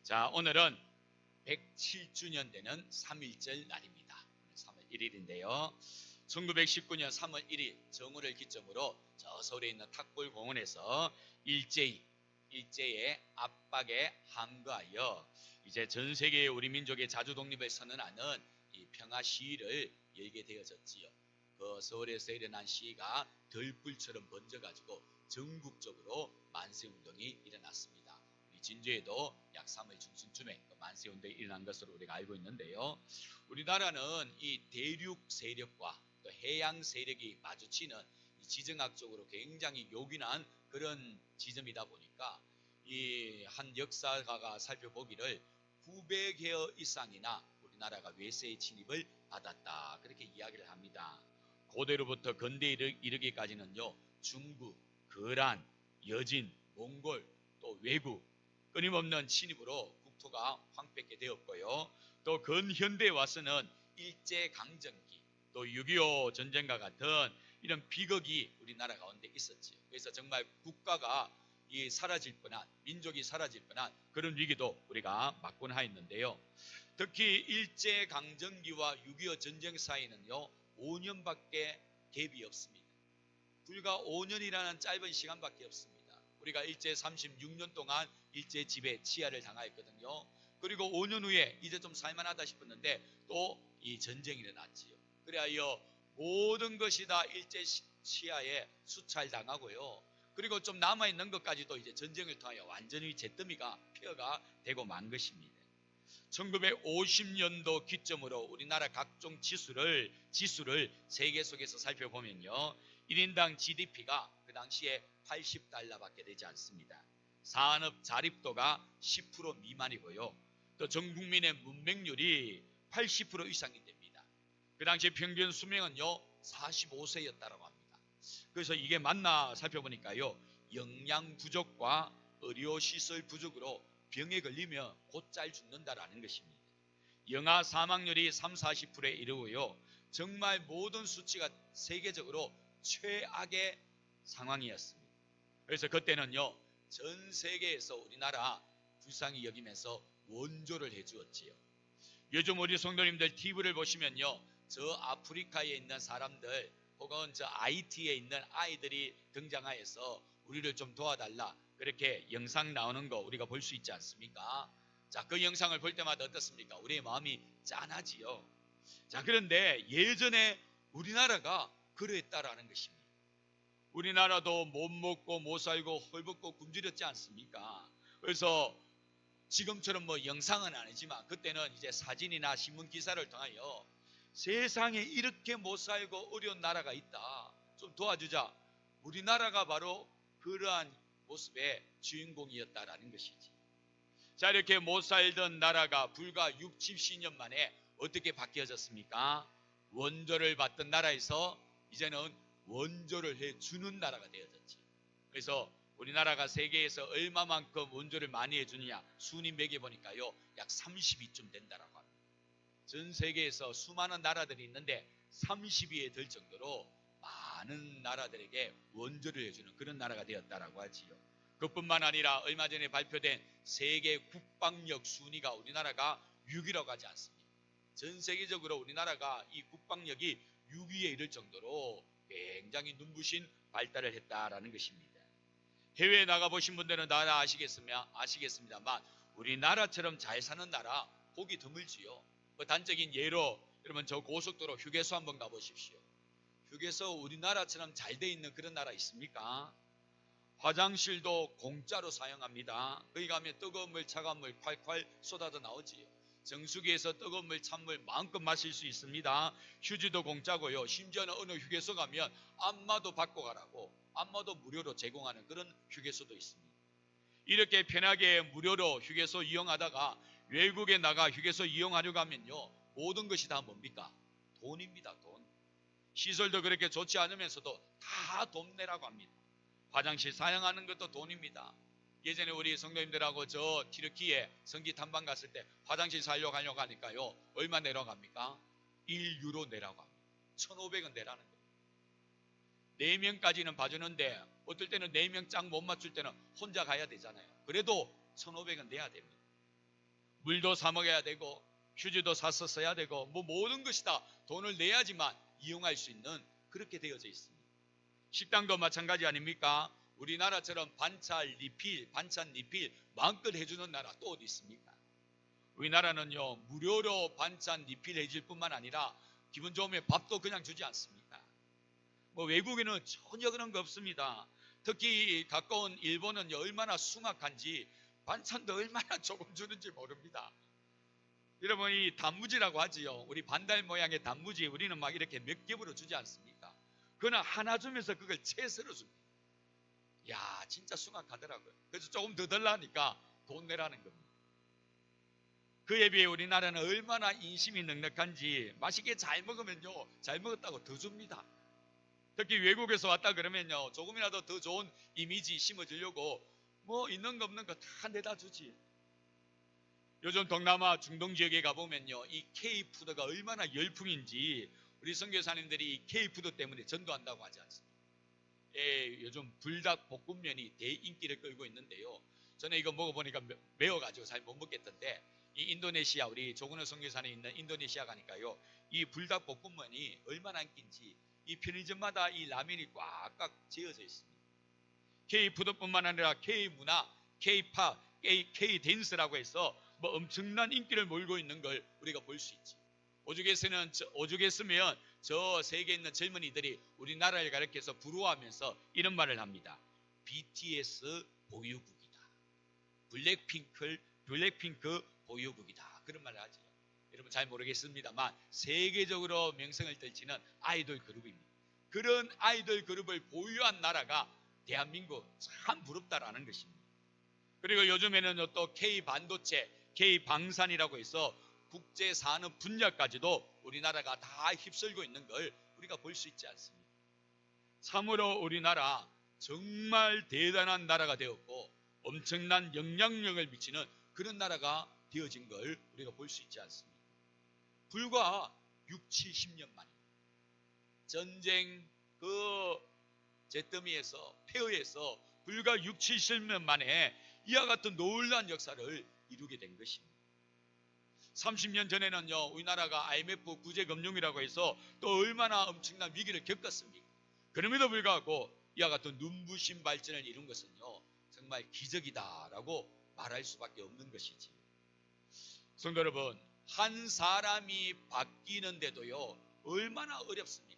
자, 오늘은 107주년 되는 3.1절 날입니다. 3월 1일인데요. 1919년 3월 1일 정오를 기점으로 저 서울에 있는 탁골공원에서 일제의 압박에 함거하여 이제 전 세계의 우리 민족의 자주 독립을 선언하는 이 평화 시위를 열게 되어졌지요. 그 서울에서 일어난 시위가 들불처럼 번져가지고 전국적으로 만세운동이 일어났습니다. 우리 진주에도 약 3월 중순쯤에 만세운동이 일어난 것으로 우리가 알고 있는데요. 우리나라는 이 대륙 세력과 또 해양 세력이 마주치는 지정학적으로 굉장히 요긴한 그런 지점이다 보니까 이 한 역사가가 살펴보기를 900여 이상이나 우리나라가 외세의 침입을 받았다, 그렇게 이야기를 합니다. 고대로부터 근대에 이르기까지는요, 중국, 거란, 여진, 몽골, 또 외국 끊임없는 침입으로 국토가 황폐하게 되었고요. 또 근현대에 와서는 일제강점기, 또 6.25 전쟁과 같은 이런 비극이 우리나라 가운데 있었지요. 그래서 정말 국가가 사라질 뻔한, 민족이 사라질 뻔한 그런 위기도 우리가 맞곤 하였는데요. 특히 일제강점기와 6.25 전쟁 사이는요, 5년밖에 갭이 없습니다. 불과 5년이라는 짧은 시간밖에 없습니다. 우리가 일제 36년 동안 일제 지배 치하를 당하였거든요. 그리고 5년 후에 이제 좀 살만하다 싶었는데 또 이 전쟁이 일어났지요. 그래야 모든 것이 다 일제 치하에 수찰당하고요. 그리고 좀 남아있는 것까지도 이제 전쟁을 통하여 완전히 잿더미가 폐허가 되고 만 것입니다. 1950년도 기점으로 우리나라 각종 지수를 세계 속에서 살펴보면요, 1인당 GDP가 그 당시에 80달러밖에 되지 않습니다. 산업 자립도가 10% 미만이고요. 또 전 국민의 문맹률이 80% 이상이 됩니다. 그 당시 평균 수명은요 45세였다고 합니다. 그래서 이게 맞나 살펴보니까요, 영양 부족과 의료시설 부족으로 병에 걸리면 곧잘 죽는다라는 것입니다. 영아 사망률이 30-40%에 이르고요. 정말 모든 수치가 세계적으로 최악의 상황이었습니다. 그래서 그때는요, 전 세계에서 우리나라 불쌍히 여기면서 원조를 해주었지요. 요즘 우리 성도님들 TV를 보시면요, 저 아프리카에 있는 사람들 혹은 저 IT에 있는 아이들이 등장하여서 우리를 좀 도와달라, 그렇게 영상 나오는 거 우리가 볼 수 있지 않습니까? 자, 그 영상을 볼 때마다 어떻습니까? 우리의 마음이 짠하지요. 자, 그런데 예전에 우리나라가 그랬다라는 것입니다. 우리나라도 못 먹고 못 살고 헐벗고 굶주렸지 않습니까? 그래서 지금처럼 뭐 영상은 아니지만 그때는 이제 사진이나 신문 기사를 통하여 세상에 이렇게 못 살고 어려운 나라가 있다, 좀 도와주자. 우리나라가 바로 그러한 모습의 주인공이었다라는 것이지. 자, 이렇게 못 살던 나라가 불과 60-70년 만에 어떻게 바뀌어졌습니까? 원조를 받던 나라에서 이제는 원조를 해주는 나라가 되어졌지. 그래서 우리나라가 세계에서 얼마만큼 원조를 많이 해주느냐 순위 매겨보니까요, 약 30위쯤 된다라고 합니다. 전 세계에서 수많은 나라들이 있는데 30위에 들 정도로 많은 나라들에게 원조를 해주는 그런 나라가 되었다라고 하지요. 그뿐만 아니라 얼마 전에 발표된 세계 국방력 순위가 우리나라가 6위라고 하지 않습니다. 전 세계적으로 우리나라가 이 국방력이 6위에 이를 정도로 굉장히 눈부신 발달을 했다라는 것입니다. 해외에 나가보신 분들은 다 아시겠습니다만 우리나라처럼 잘 사는 나라 보기 드물지요. 단적인 예로 여러분 저 고속도로 휴게소 한번 가보십시오. 휴게소 우리나라처럼 잘 돼 있는 그런 나라 있습니까? 화장실도 공짜로 사용합니다. 거기 가면 뜨거운 물, 차가운 물 콸콸 쏟아져 나오지요. 정수기에서 뜨거운 물, 찬물 마음껏 마실 수 있습니다. 휴지도 공짜고요. 심지어는 어느 휴게소 가면 안마도 받고 가라고, 안마도 무료로 제공하는 그런 휴게소도 있습니다. 이렇게 편하게 무료로 휴게소 이용하다가 외국에 나가 휴게소 이용하려고 하면요, 모든 것이 다 뭡니까? 돈입니다. 돈. 시설도 그렇게 좋지 않으면서도 다 돈 내라고 합니다. 화장실 사용하는 것도 돈입니다. 예전에 우리 성도님들하고 저 튀르키예 성지 탐방 갔을 때 화장실 사려고 하니까요, 얼마 내라고 합니까? 1유로 내라고 합니다. 1,500원 내라는 거예요. 4명까지는 봐주는데 어떨 때는 4명 짝 못 맞출 때는 혼자 가야 되잖아요. 그래도 1,500원 내야 됩니다. 물도 사 먹어야 되고 휴지도 사서 써야 되고 뭐 모든 것이 다 돈을 내야지만 이용할 수 있는 그렇게 되어져 있습니다. 식당도 마찬가지 아닙니까? 우리나라처럼 반찬 리필 마음껏 해주는 나라 또 어디 있습니까? 우리나라는요 무료로 반찬 리필 해줄 뿐만 아니라 기분 좋으면 밥도 그냥 주지 않습니다. 뭐 외국에는 전혀 그런 거 없습니다. 특히 가까운 일본은 얼마나 숭악한지 반찬도 얼마나 조금 주는지 모릅니다. 여러분 이 단무지라고 하지요. 우리 반달 모양의 단무지 우리는 막 이렇게 몇 겹으로 주지 않습니까? 그거는 하나 주면서 그걸 채서로 줍니다. 야 진짜 숭악하더라고요. 그래서 조금 더 달라니까 돈 내라는 겁니다. 그에 비해 우리나라는 얼마나 인심이 넉넉한지 맛있게 잘 먹으면요 잘 먹었다고 더 줍니다. 특히 외국에서 왔다 그러면요 조금이라도 더 좋은 이미지 심어주려고 뭐 있는 거 없는 거 다 내다 주지. 요즘 동남아 중동 지역에 가보면요 이 K푸드가 얼마나 열풍인지 우리 선교사님들이 이 K푸드 때문에 전도한다고 하지 않습니까? 예, 요즘 불닭 볶음면이 대인기를 끌고 있는데요. 저는 이거 먹어보니까 매워가지고 잘 못 먹겠던데 이 인도네시아 우리 조근호 선교사님 있는 인도네시아 가니까요 이 불닭 볶음면이 얼마나 인기인지 이 편의점마다 이 라면이 꽉꽉 지어져 있습니다. K푸드뿐만 아니라 K문화, K팝, K댄스라고 해서 뭐 엄청난 인기를 몰고 있는 걸 우리가 볼 수 있지. 오죽했으면 저 세계에 있는 젊은이들이 우리나라를 가리켜서 부러워하면서 이런 말을 합니다. BTS 보유국이다. 블랙핑크 보유국이다. 그런 말을 하죠. 여러분 잘 모르겠습니다만 세계적으로 명성을 떨치는 아이돌 그룹입니다. 그런 아이돌 그룹을 보유한 나라가 대한민국 참 부럽다라는 것입니다. 그리고 요즘에는 또 K반도체, K방산이라고 해서 국제산업 분야까지도 우리나라가 다 휩쓸고 있는 걸 우리가 볼 수 있지 않습니까? 참으로 우리나라 정말 대단한 나라가 되었고 엄청난 영향력을 미치는 그런 나라가 되어진 걸 우리가 볼 수 있지 않습니까? 불과 6, 70년 만에 전쟁 그 잿더미에서 폐허에서 불과 6, 70년 만에 이와 같은 놀라운 역사를 이루게 된 것입니다. 30년 전에는요 우리나라가 IMF 구제금융이라고 해서 또 얼마나 엄청난 위기를 겪었습니까? 그럼에도 불구하고 이와 같은 눈부신 발전을 이룬 것은요 정말 기적이다라고 말할 수밖에 없는 것이지. 성도 여러분 한 사람이 바뀌는데도요 얼마나 어렵습니까?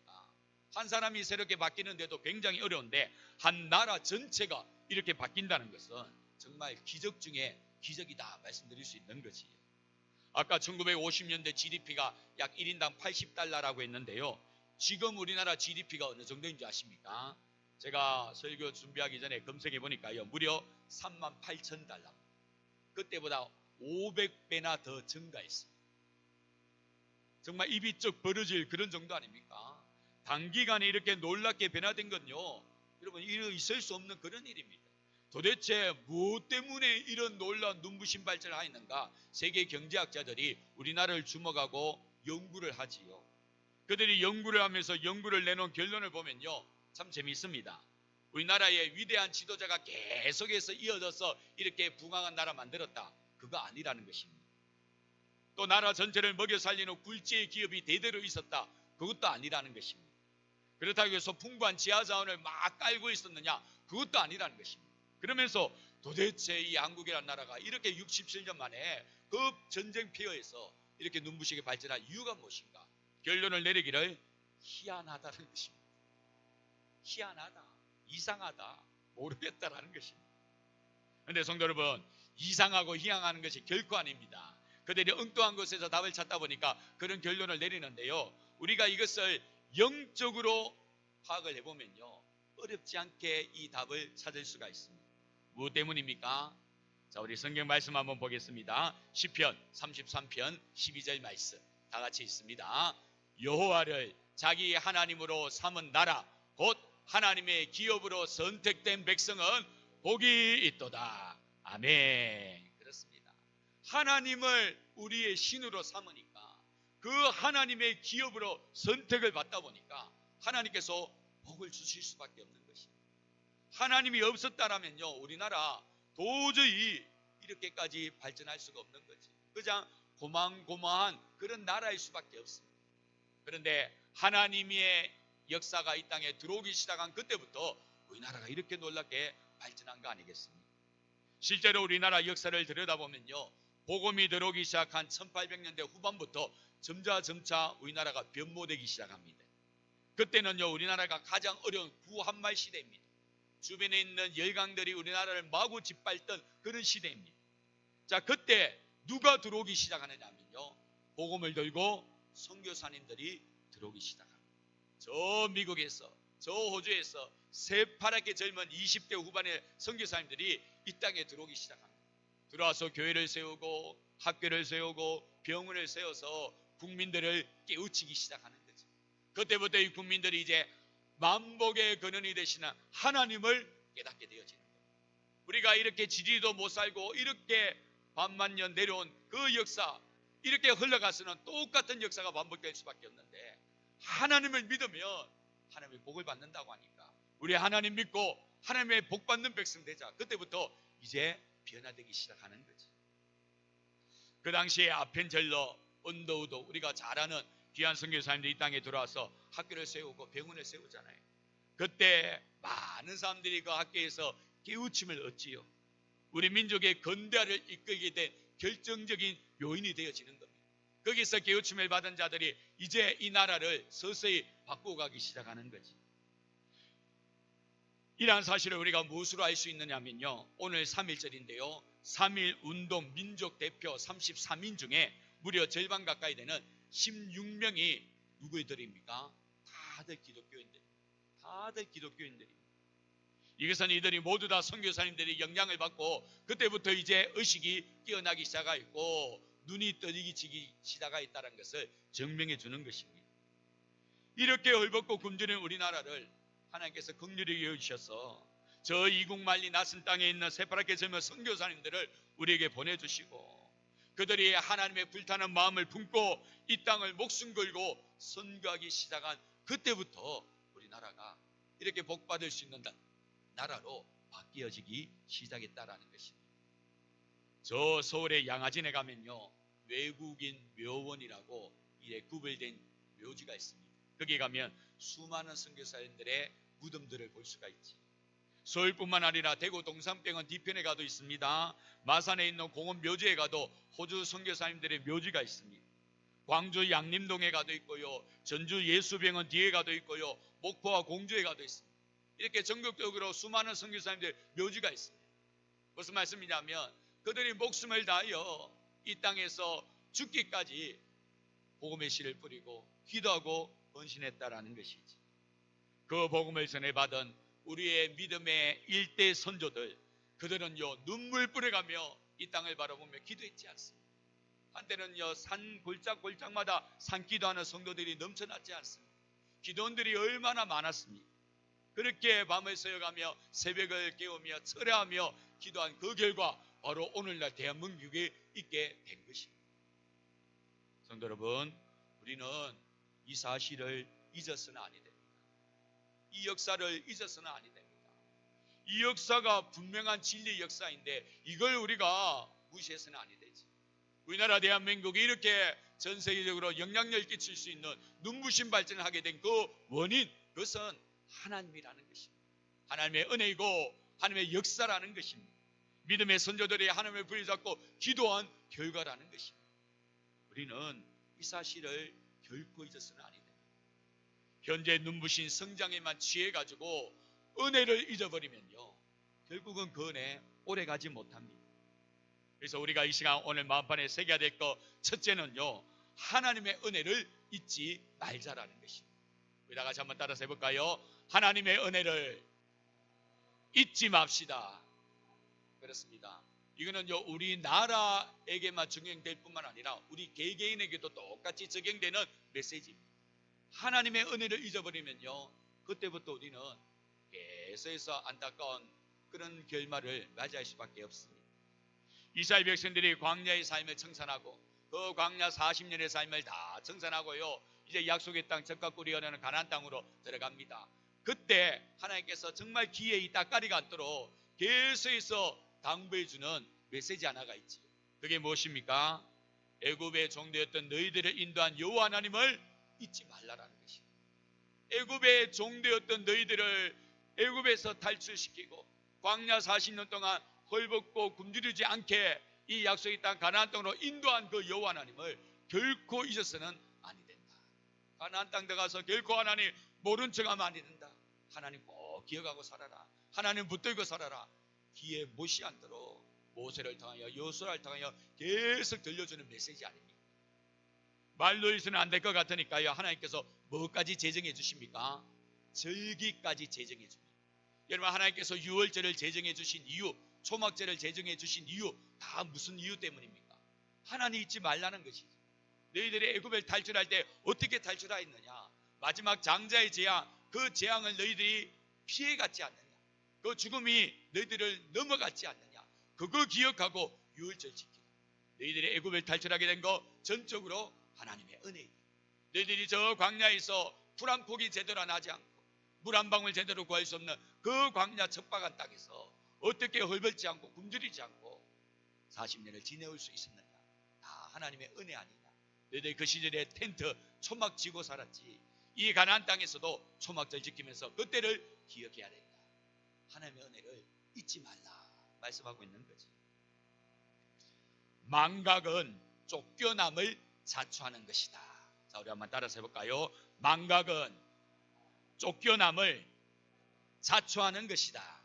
한 사람이 새롭게 바뀌는데도 굉장히 어려운데 한 나라 전체가 이렇게 바뀐다는 것은 정말 기적 중에 기적이다 말씀드릴 수 있는 거지. 아까 1950년대 GDP가 약 1인당 80달러라고 했는데요. 지금 우리나라 GDP가 어느 정도인 줄 아십니까? 제가 설교 준비하기 전에 검색해 보니까요. 무려 38,000달러. 그때보다 500배나 더 증가했습니다. 정말 입이 쩍 벌어질 그런 정도 아닙니까? 단기간에 이렇게 놀랍게 변화된 건요. 여러분 있을 수 없는 그런 일입니다. 도대체 무엇 때문에 이런 놀라운 눈부신 발전을 하였는가? 세계 경제학자들이 우리나라를 주목하고 연구를 하지요. 그들이 연구를 하면서 연구를 내놓은 결론을 보면요. 참 재미있습니다. 우리나라의 위대한 지도자가 계속해서 이어져서 이렇게 부강한 나라 만들었다. 그거 아니라는 것입니다. 또 나라 전체를 먹여 살리는 굴지의 기업이 대대로 있었다. 그것도 아니라는 것입니다. 그렇다고 해서 풍부한 지하자원을 막 깔고 있었느냐? 그것도 아니라는 것입니다. 그러면서 도대체 이 한국이라는 나라가 이렇게 67년 만에 그 전쟁 폐허에서 이렇게 눈부시게 발전한 이유가 무엇인가? 결론을 내리기를 희한하다는 것입니다. 희한하다, 이상하다, 모르겠다라는 것입니다. 그런데 성도 여러분, 이상하고 희한하는 것이 결코 아닙니다. 그들이 엉뚱한 곳에서 답을 찾다 보니까 그런 결론을 내리는데요. 우리가 이것을 영적으로 파악을 해보면요. 어렵지 않게 이 답을 찾을 수가 있습니다. 무엇 때문입니까? 자, 우리 성경 말씀 한번 보겠습니다. 시편 33편 12절 말씀 다 같이 있습니다. 여호와를 자기 하나님으로 삼은 나라 곧 하나님의 기업으로 선택된 백성은 복이 있도다. 아멘. 그렇습니다. 하나님을 우리의 신으로 삼으니까 그 하나님의 기업으로 선택을 받다 보니까 하나님께서 복을 주실 수밖에 없는 것입니다. 하나님이 없었다라면요 우리나라 도저히 이렇게까지 발전할 수가 없는 거지. 그냥 고만고만한 그런 나라일 수밖에 없습니다. 그런데 하나님의 역사가 이 땅에 들어오기 시작한 그때부터 우리나라가 이렇게 놀랍게 발전한 거 아니겠습니까? 실제로 우리나라 역사를 들여다보면요, 복음이 들어오기 시작한 1800년대 후반부터 점차 우리나라가 변모되기 시작합니다. 그때는요, 우리나라가 가장 어려운 구한말 시대입니다. 주변에 있는 열강들이 우리나라를 마구 짓밟던 그런 시대입니다. 자, 그때 누가 들어오기 시작하느냐면요, 복음을 들고 선교사님들이 들어오기 시작합니다. 저 미국에서, 저 호주에서 새파랗게 젊은 20대 후반의 선교사님들이 이 땅에 들어오기 시작합니다. 들어와서 교회를 세우고 학교를 세우고 병원을 세워서 국민들을 깨우치기 시작하는 거죠. 그때부터 이 국민들이 이제 만복의 근원이 되시는 하나님을 깨닫게 되어지는 거예요. 우리가 이렇게 지지도 못 살고 이렇게 반만년 내려온 그 역사, 이렇게 흘러가서는 똑같은 역사가 반복될 수밖에 없는데, 하나님을 믿으면 하나님의 복을 받는다고 하니까 우리 하나님 믿고 하나님의 복 받는 백성 되자. 그때부터 이제 변화되기 시작하는 거지. 그 당시에 아펜젤러, 언더우드, 우리가 잘 아는 귀한 선교사님들이 이 땅에 들어와서 학교를 세우고 병원을 세우잖아요. 그때 많은 사람들이 그 학교에서 깨우침을 얻지요. 우리 민족의 근대화를 이끌게 된 결정적인 요인이 되어지는 겁니다. 거기서 깨우침을 받은 자들이 이제 이 나라를 서서히 바꾸어가기 시작하는 거지. 이러한 사실을 우리가 무엇으로 알 수 있느냐면요, 오늘 3.1절인데요 3.1운동 민족 대표 33인 중에 무려 절반 가까이 되는 16명이 누구들입니까? 다들 기독교인들. 다들 기독교인들입니다. 이것은 이들이 모두 다 선교사님들이 영향을 받고 그때부터 이제 의식이 깨어나기 시작하였고 눈이 떠지기 시작하였다는 것을 증명해 주는 것입니다. 이렇게 헐벗고 굶주린 우리나라를 하나님께서 긍휼히 여기셔서 저 이국 만리 낯선 땅에 있는 새파랗게 젊은 선교사님들을 우리에게 보내주시고, 그들이 하나님의 불타는 마음을 품고 이 땅을 목숨 걸고 선교하기 시작한 그때부터 우리나라가 이렇게 복받을 수 있는 나라로 바뀌어지기 시작했다라는 것입니다. 저 서울의 양화진에 가면요, 외국인 묘원이라고 이래 구별된 묘지가 있습니다. 거기 가면 수많은 선교사님들의 무덤들을 볼 수가 있지. 서울뿐만 아니라 대구 동산병원 뒤편에 가도 있습니다. 마산에 있는 공원 묘지에 가도 호주 선교사님들의 묘지가 있습니다. 광주 양림동에 가도 있고요, 전주 예수병원 뒤에 가도 있고요, 목포와 공주에 가도 있습니다. 이렇게 전국적으로 수많은 선교사님들 묘지가 있습니다. 무슨 말씀이냐면 그들이 목숨을 다하여 이 땅에서 죽기까지 복음의 씨를 뿌리고 기도하고 헌신했다라는 것이지. 그 복음을 전해받은 우리의 믿음의 일대 선조들, 그들은요 눈물 뿌려가며 이 땅을 바라보며 기도했지 않습니다. 한때는요 산 골짜골짜마다 산기도하는 성도들이 넘쳐났지 않습니다. 기도원들이 얼마나 많았습니까? 그렇게 밤을 새어가며 새벽을 깨우며 철야하며 기도한 그 결과 바로 오늘날 대한민국에 있게 된 것입니다. 성도 여러분, 우리는 이 사실을 잊어서는 아니 됩니다. 이 역사를 잊어서는 아니 됩니다. 이 역사가 분명한 진리 역사인데 이걸 우리가 무시해서는 아니 되지. 우리나라 대한민국이 이렇게 전 세계적으로 영향력을 끼칠 수 있는 눈부신 발전을 하게 된 그 원인, 그것은 하나님이라는 것입니다. 하나님의 은혜이고 하나님의 역사라는 것입니다. 믿음의 선조들이 하나님을 부여잡고 기도한 결과라는 것입니다. 우리는 이 사실을 결코 잊어서는 아니 됩니다. 현재 눈부신 성장에만 취해가지고 은혜를 잊어버리면요 결국은 그 은혜 오래가지 못합니다. 그래서 우리가 이 시간 오늘 마음판에 새겨야 될 것 첫째는요, 하나님의 은혜를 잊지 말자라는 것입니다. 우리 다 같이 한번 따라서 해볼까요? 하나님의 은혜를 잊지 맙시다. 그렇습니다. 이거는요 우리나라에게만 적용될 뿐만 아니라 우리 개개인에게도 똑같이 적용되는 메시지입니다. 하나님의 은혜를 잊어버리면요 그때부터 우리는 계속해서 안타까운 그런 결말을 맞이할 수밖에 없습니다. 이스라엘 백성들이 광야의 삶을 청산하고 그 광야 40년의 삶을 다 청산하고요 이제 약속의 땅 젖과 꿀이 흐르는 가나안 땅으로 들어갑니다. 그때 하나님께서 정말 귀에 이 따까리가 않도록 계속해서 당부해 주는 메시지 하나가 있지. 그게 무엇입니까? 애굽의 종되었던 너희들을 인도한 여호와 하나님을 잊지 말라라는 것이. 애굽의 종되었던 너희들을 애굽에서 탈출시키고 광야 40년 동안 헐벗고 굶주리지 않게 이 약속의 땅 가나안 땅으로 인도한 그 여호와 하나님을 결코 잊어서는 아니 된다. 가나안 땅 들어가서 결코 하나님 모른 척하면 아니 된다. 하나님 꼭 기억하고 살아라. 하나님 붙들고 살아라. 귀에 못이 않도록 모세를 통하여 여호수아를 통하여 계속 들려주는 메시지 아닙니까? 말로 해서는 안 될 것 같으니까요. 하나님께서 뭐까지 제정해 주십니까? 절기까지 제정해 줍니다. 여러분, 하나님께서 유월절을 제정해 주신 이유, 초막절을 제정해 주신 이유, 다 무슨 이유 때문입니까? 하나님 잊지 말라는 것이죠. 너희들이 애굽을 탈출할 때 어떻게 탈출하였느냐? 마지막 장자의 재앙, 그 재앙을 너희들이 피해갔지 않느냐? 그 죽음이 너희들을 넘어갔지 않느냐? 그거 기억하고 유월절 지키라. 너희들이 애굽을 탈출하게 된 거 전적으로 하나님의 은혜이다. 너희들이 저 광야에서 풀 한 폭이 제대로 나지 않고 물 한 방울 제대로 구할 수 없는 그 광야 척박한 땅에서 어떻게 헐벗지 않고 굶주리지 않고 40년을 지내올 수 있었느냐? 다 하나님의 은혜 아니냐? 너희들 그 시절에 텐트 초막 지고 살았지. 이 가나안 땅에서도 초막절 지키면서 그때를 기억해야 된다. 하나님의 은혜를 잊지 말라 말씀하고 있는 거지. 망각은 쫓겨남을 자초하는 것이다. 자, 우리 한번 따라서 해볼까요? 망각은 쫓겨남을 자초하는 것이다.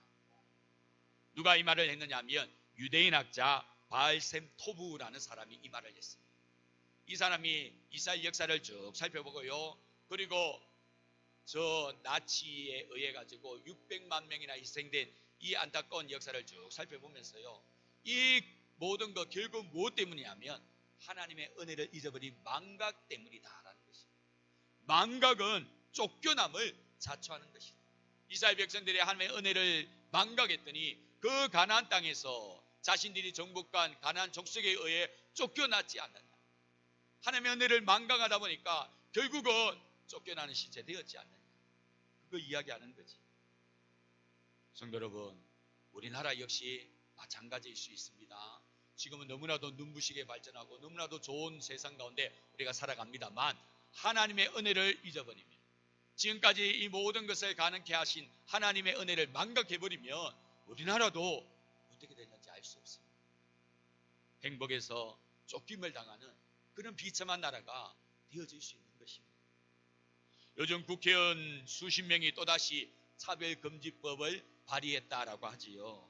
누가 이 말을 했느냐 하면 유대인 학자 바알셈 토부라는 사람이 이 말을 했습니다. 이 사람이 이스라엘 역사를 쭉 살펴보고요. 그리고 저 나치에 의해 가지고 600만 명이나 희생된 이 안타까운 역사를 쭉 살펴보면서요. 이 모든 것 결국 무엇 때문이냐면 하나님의 은혜를 잊어버린 망각 때문이다라는 것입니다. 망각은 쫓겨남을 자초하는 것이다. 이스라엘 백성들이 하나님의 은혜를 망각했더니 그 가나안 땅에서 자신들이 정복한 가나안 족속에 의해 쫓겨났지 않느냐. 하나님의 은혜를 망각하다 보니까 결국은 쫓겨나는 시체 되었지 않느냐. 그거 이야기하는 거지. 성도 여러분, 우리나라 역시 마찬가지일 수 있습니다. 지금은 너무나도 눈부시게 발전하고 너무나도 좋은 세상 가운데 우리가 살아갑니다만 하나님의 은혜를 잊어버리면, 지금까지 이 모든 것을 가능케 하신 하나님의 은혜를 망각해버리면 우리나라도 어떻게 되는지 알 수 없습니다. 행복에서 쫓김을 당하는 그런 비참한 나라가 되어질 수 있는 것입니다. 요즘 국회의원 수십 명이 또다시 차별금지법을 발의했다라고 하지요.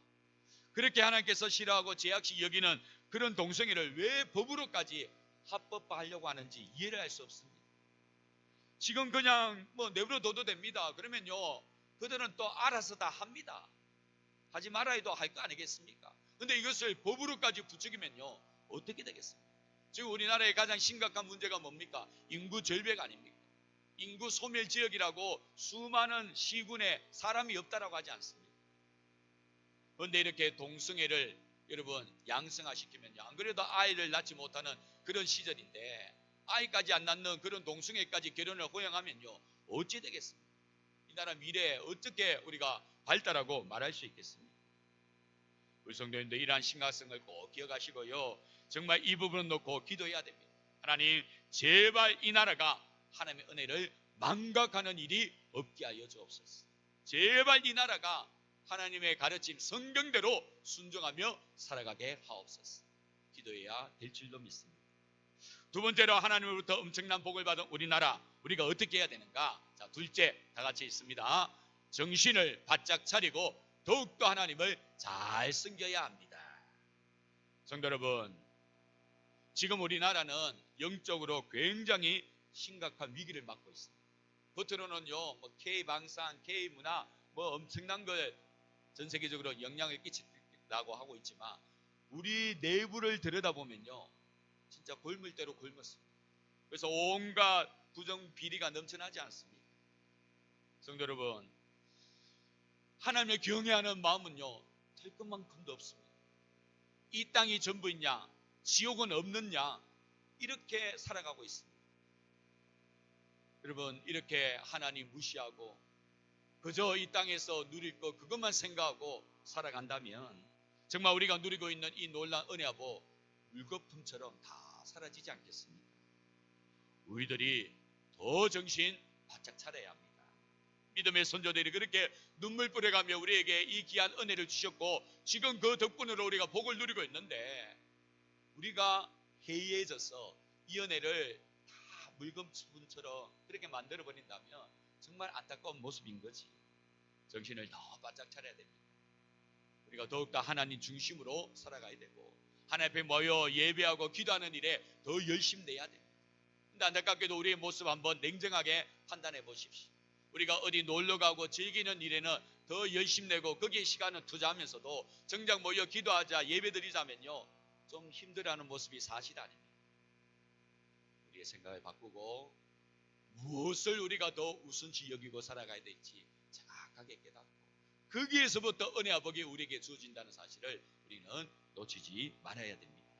그렇게 하나님께서 싫어하고 죄악시 여기는 그런 동성애를 왜 법으로까지 합법화하려고 하는지 이해를 할 수 없습니다. 지금 그냥 내버려둬도 됩니다. 그러면요, 그들은 또 알아서 다 합니다. 하지 말아야 해도 할 거 아니겠습니까? 근데 이것을 법으로까지 부추기면요, 어떻게 되겠습니까? 지금 우리나라의 가장 심각한 문제가 뭡니까? 인구 절벽 아닙니까? 인구 소멸 지역이라고 수많은 시군에 사람이 없다라고 하지 않습니까? 그런데 이렇게 동성애를 여러분 양성화시키면요, 안 그래도 아이를 낳지 못하는 그런 시절인데 아이까지 안 낳는 그런 동성애까지 결혼을 허용하면요, 어찌 되겠습니까? 이 나라 미래에 어떻게 우리가 발달하고 말할 수 있겠습니까? 우리 성도님들, 이러한 심각성을 꼭 기억하시고요, 정말 이 부분을 놓고 기도해야 됩니다. 하나님, 제발 이 나라가 하나님의 은혜를 망각하는 일이 없게 하여 주옵소서. 제발 이 나라가 하나님의 가르침 성경대로 순종하며 살아가게 하옵소서. 기도해야 될 줄로 믿습니다. 두 번째로, 하나님으로부터 엄청난 복을 받은 우리나라, 우리가 어떻게 해야 되는가? 자, 둘째, 다 같이 있습니다. 정신을 바짝 차리고 더욱더 하나님을 잘 섬겨야 합니다. 성도 여러분, 지금 우리나라는 영적으로 굉장히 심각한 위기를 맞고 있습니다. 겉으로는요, K방산, K문화, 엄청난 걸 전 세계적으로 영향을 끼친다고 하고 있지만 우리 내부를 들여다보면요, 진짜 골물대로 골랐습니다. 그래서 온갖 부정 비리가 넘쳐나지 않습니까? 성도 여러분, 하나님을 경외하는 마음은요, 될 것만큼도 없습니다. 이 땅이 전부있냐, 지옥은 없느냐, 이렇게 살아가고 있습니다. 여러분, 이렇게 하나님 무시하고 그저 이 땅에서 누릴 것 그것만 생각하고 살아간다면 정말 우리가 누리고 있는 이 놀라운 은혜와 복 물거품처럼 다 사라지지 않겠습니까? 우리들이 더 정신 바짝 차려야 합니다. 믿음의 선조들이 그렇게 눈물 뿌려가며 우리에게 이 귀한 은혜를 주셨고 지금 그 덕분으로 우리가 복을 누리고 있는데 우리가 해이해져서 이 은혜를 다 물거품처럼 그렇게 만들어버린다면 정말 안타까운 모습인 거지. 정신을 더 바짝 차려야 됩니다. 우리가 더욱더 하나님 중심으로 살아가야 되고 하나님 앞에 모여 예배하고 기도하는 일에 더 열심 내야 됩니다. 근데 안타깝게도 우리의 모습 한번 냉정하게 판단해 보십시오. 우리가 어디 놀러가고 즐기는 일에는 더 열심 내고 거기에 시간을 투자하면서도 정작 모여 기도하자 예배드리자면요 좀 힘들어하는 모습이 사실 아닙니다. 우리의 생각을 바꾸고 무엇을 우리가 더 우선시 여기고 살아가야 될지 정확하게 깨닫고 거기에서부터 은혜와 복이 우리에게 주어진다는 사실을 우리는 놓치지 말아야 됩니다.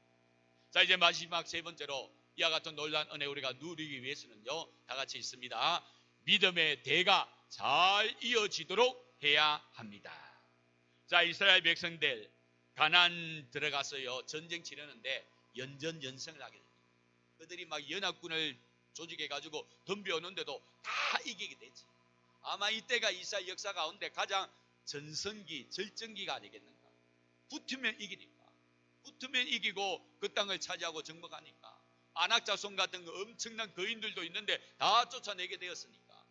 자, 이제 마지막 세 번째로 이와 같은 놀라운 은혜 우리가 누리기 위해서는요 다 같이 있습니다. 믿음의 대가 잘 이어지도록 해야 합니다. 자, 이스라엘 백성들 가나안 들어가서요 전쟁 치르는데 연전연승을 하게 됩니다. 그들이 막 연합군을 조직해가지고 덤벼오는데도 다 이기게 되지. 아마 이때가 이스라엘 역사 가운데 가장 전성기, 절정기가 아니겠는가. 붙으면 이기니까. 붙으면 이기고 그 땅을 차지하고 정복하니까. 안악자손 같은 엄청난 거인들도 있는데 다 쫓아내게 되었으니까.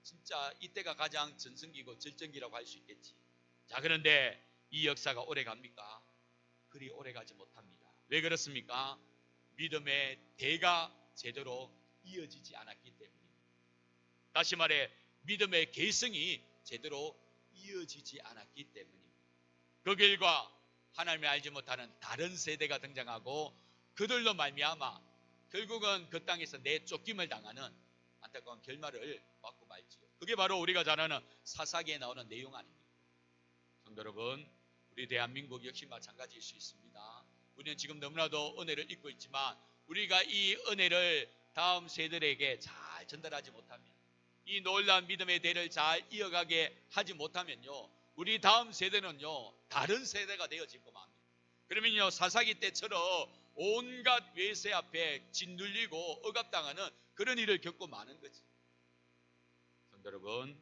진짜 이때가 가장 전성기고 절정기라고 할 수 있겠지. 자, 그런데 이 역사가 오래 갑니까? 그리 오래 가지 못합니다. 왜 그렇습니까? 믿음의 대가 제대로 이어지지 않았기 때문입니다. 다시 말해 믿음의 계승이 제대로 이어지지 않았기 때문입니다. 그 결과 하나님을 알지 못하는 다른 세대가 등장하고 그들로 말미암아 결국은 그 땅에서 내쫓김을 당하는 안타까운 결말을 맞고 말지요. 그게 바로 우리가 잘 아는 사사기에 나오는 내용 아닙니까? 성도 여러분, 우리 대한민국 역시 마찬가지일 수 있습니다. 우리는 지금 너무나도 은혜를 잊고 있지만 우리가 이 은혜를 다음 세대에게 잘 전달하지 못하면 이 놀라운 믿음의 대를 잘 이어가게 하지 못하면요 우리 다음 세대는요 다른 세대가 되어질 것만 합니다. 그러면요 사사기 때처럼 온갖 외세 앞에 짓눌리고 억압당하는 그런 일을 겪고 마는 거지. 성도 여러분,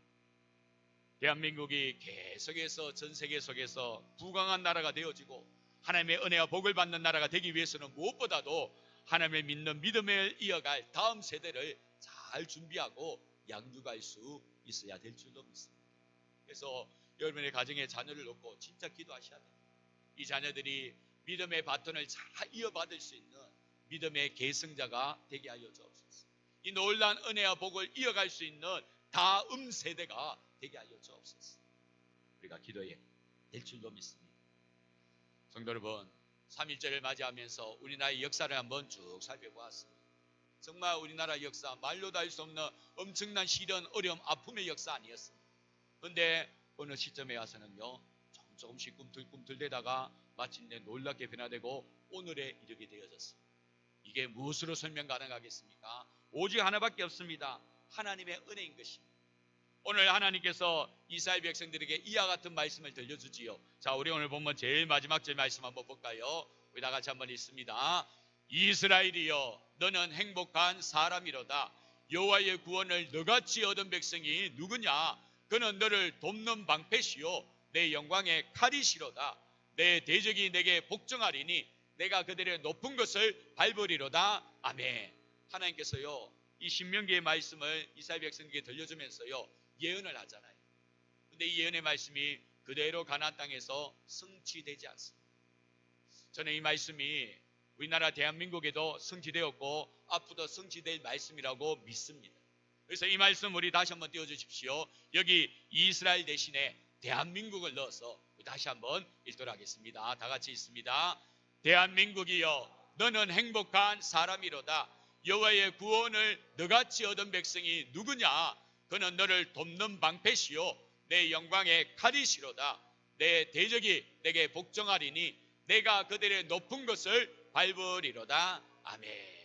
대한민국이 계속해서 전 세계 속에서 부강한 나라가 되어지고 하나님의 은혜와 복을 받는 나라가 되기 위해서는 무엇보다도 하나님을 믿는 믿음을 이어갈 다음 세대를 잘 준비하고 양육할 수 있어야 될 줄로 믿습니다. 그래서 여러분의 가정에 자녀를 놓고 진짜 기도하셔야 됩니다. 이 자녀들이 믿음의 바톤을 잘 이어받을 수 있는 믿음의 계승자가 되게 하여 주옵소서. 이 놀라운 은혜와 복을 이어갈 수 있는 다음 세대가 되게 하여 주옵소서. 우리가 기도해야 될 줄로 믿습니다. 성도 여러분, 3.1절을 맞이하면서 우리나라의 역사를 한번 쭉 살펴보았습니다. 정말 우리나라 역사 말로도 할 수 없는 엄청난 시련, 어려움, 아픔의 역사 아니었습니다. 그런데 어느 시점에 와서는요 조금씩 꿈틀꿈틀대다가 마침내 놀랍게 변화되고 오늘에 이르게 되어졌습니다. 이게 무엇으로 설명 가능하겠습니까? 오직 하나밖에 없습니다. 하나님의 은혜인 것입니다. 오늘 하나님께서 이스라엘 백성들에게 이와 같은 말씀을 들려주지요. 자, 우리 오늘 보면 제일 마지막 절 말씀 한번 볼까요? 우리 다 같이 한번 읽습니다. 이스라엘이여 너는 행복한 사람이로다. 여호와의 구원을 너같이 얻은 백성이 누구냐? 그는 너를 돕는 방패시요 내 영광의 칼이시로다. 내 대적이 내게 복종하리니 내가 그들의 높은 것을 밟으리로다. 아멘. 하나님께서요 이 신명기의 말씀을 이스라엘 백성에게 들려주면서요 예언을 하잖아요. 근데 이 예언의 말씀이 그대로 가나안 땅에서 성취되지 않습니다. 저는 이 말씀이 우리나라 대한민국에도 성취되었고 앞으로도 성취될 말씀이라고 믿습니다. 그래서 이 말씀 우리 다시 한번 띄워주십시오. 여기 이스라엘 대신에 대한민국을 넣어서 다시 한번 읽도록 하겠습니다. 다 같이 읽습니다. 대한민국이여 너는 행복한 사람이로다. 여호와의 구원을 너같이 얻은 백성이 누구냐? 그는 너를 돕는 방패시요 내 영광의 칼이시로다. 내 대적이 내게 복종하리니 내가 그들의 높은 것을 밟으리로다. 아멘.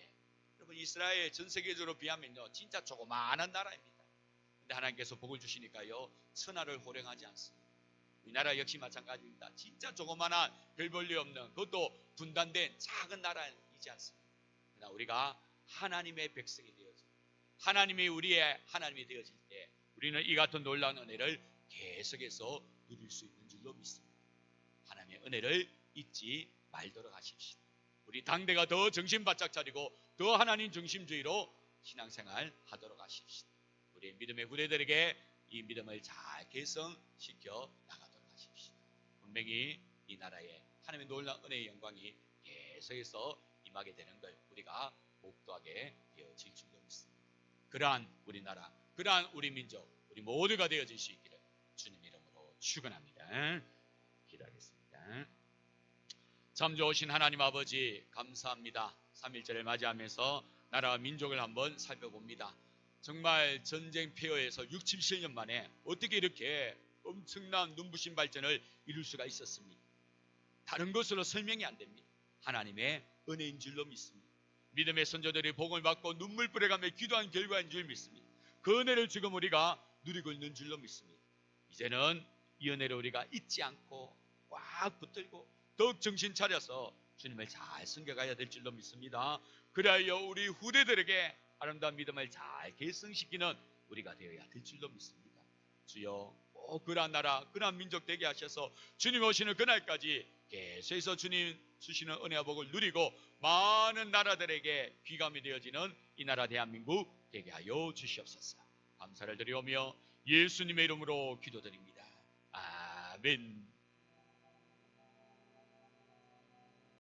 여러분 이스라엘 전 세계적으로 비하면요 진짜 조그마한 나라입니다. 근데 하나님께서 복을 주시니까요 천하를 호령하지 않습니다. 우리나라 역시 마찬가지입니다. 진짜 조그마한 별 볼 일 없는 그것도 분단된 작은 나라이지 않습니까? 그러나 우리가 하나님의 백성이 되어질 하나님이 우리의 하나님이 되어질 때 우리는 이 같은 놀라운 은혜를 계속해서 누릴 수 있는 줄로 믿습니다. 하나님의 은혜를 잊지 말도록 하십시오. 우리 당대가 더 정신 바짝 차리고 더 하나님 중심주의로 신앙생활 하도록 하십시오. 우리 믿음의 후대들에게 이 믿음을 잘 개성시켜 나가도록 하십시오. 분명히 이 나라에 하나님의 놀라운 은혜의 영광이 계속해서 임하게 되는 걸 우리가 목도하게 되어질 줄로 믿습니다. 그러한 우리나라, 그러한 우리 민족, 우리 모두가 되어질 수 있기를 주님 이름으로 축원합니다. 기도하겠습니다. 참 좋으신 하나님 아버지 감사합니다. 3.1절을 맞이하면서 나라와 민족을 한번 살펴봅니다. 정말 전쟁 폐허에서 6, 70년 만에 어떻게 이렇게 엄청난 눈부신 발전을 이룰 수가 있었습니까? 다른 것으로 설명이 안 됩니다. 하나님의 은혜인 줄로 믿습니다. 믿음의 선조들이 복을 받고 눈물 뿌려가며 기도한 결과인 줄 믿습니다. 그 은혜를 지금 우리가 누리고 있는 줄로 믿습니다. 이제는 이 은혜를 우리가 잊지 않고 꽉 붙들고 더욱 정신 차려서 주님을 잘 섬겨가야 될 줄로 믿습니다. 그리하여 우리 후대들에게 아름다운 믿음을 잘 계승시키는 우리가 되어야 될 줄로 믿습니다. 주여 꼭 그러한 나라, 그러한 민족 되게 하셔서 주님 오시는 그날까지 계속해서 주님 주시는 은혜와 복을 누리고 많은 나라들에게 귀감이 되어지는 이 나라 대한민국 되게 하여 주시옵소서. 감사를 드리오며 예수님의 이름으로 기도드립니다. 아멘.